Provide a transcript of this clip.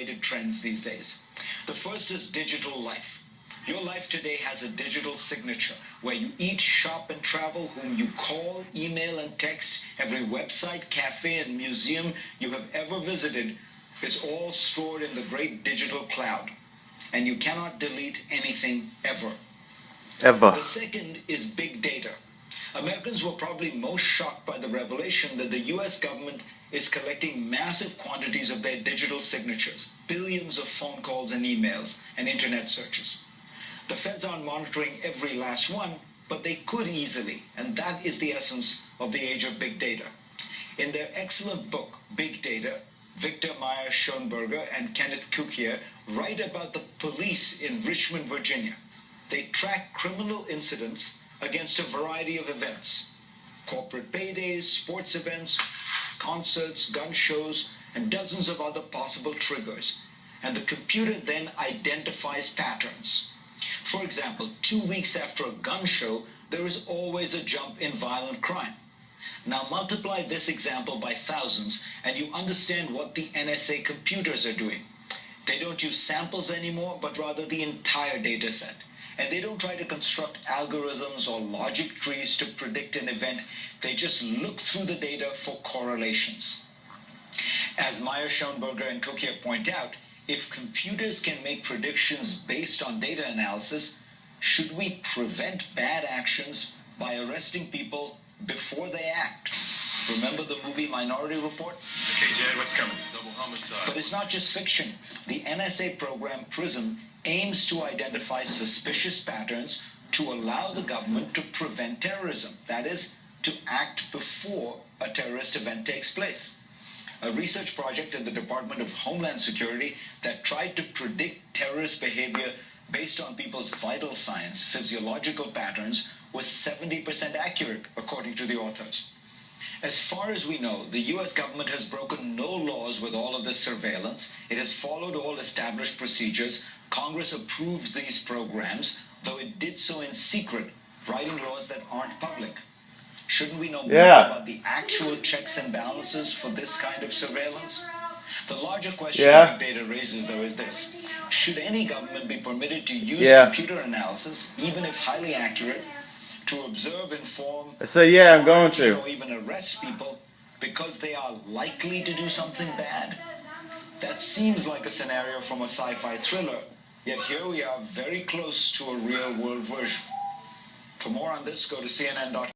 related trends these days. The first is digital life. Your life today has a digital signature where you eat, shop, and travel, whom you call, email, and text. Every website, cafe, and museum you have ever visited is all stored in the great digital cloud. And you cannot delete anything ever. The second is big data. Americans were probably most shocked by the revelation that the US government is collecting massive quantities of their digital signatures, billions of phone calls and emails and internet searches. The feds aren't monitoring every last one, but they could easily, and that is the essence of the age of big data. In their excellent book, Big Data, Victor Meyer Schoenberger and Kenneth Cukier write about the police in Richmond, Virginia. They track criminal incidents against a variety of events: corporate paydays, sports events, concerts, gun shows, and dozens of other possible triggers. And the computer then identifies patterns. For example, 2 weeks after a gun show, there is always a jump in violent crime. Now multiply this example by thousands, and you understand what the NSA computers are doing. They don't use samples anymore, but rather the entire data set. And they don't try to construct algorithms or logic trees to predict an event. They just look through the data for correlations. As Meyer, Schoenberger, and Cukier point out, if computers can make predictions based on data analysis, should we prevent bad actions by arresting people before they act? Remember the movie Minority Report? Okay, Jed, what's coming? Double homicide. But it's not just fiction. The NSA program PRISM aims to identify suspicious patterns to allow the government to prevent terrorism. That is, to act before a terrorist event takes place. A research project at the Department of Homeland Security that tried to predict terrorist behavior based on people's vital signs, physiological patterns, was 70% accurate, according to the authors. As far as we know, the US government has broken no laws with all of this surveillance. It has followed all established procedures. Congress approved these programs, though it did so in secret, writing laws that aren't public. Shouldn't we know more about the actual checks and balances for this kind of surveillance? The larger question big data raises, though, is this. Should any government be permitted to use computer analysis, even if highly accurate, to observe, inform, I'm going to. or even arrest people because they are likely to do something bad? That seems like a scenario from a sci-fi thriller, yet here we are very close to a real-world version. For more on this, go to CNN.com.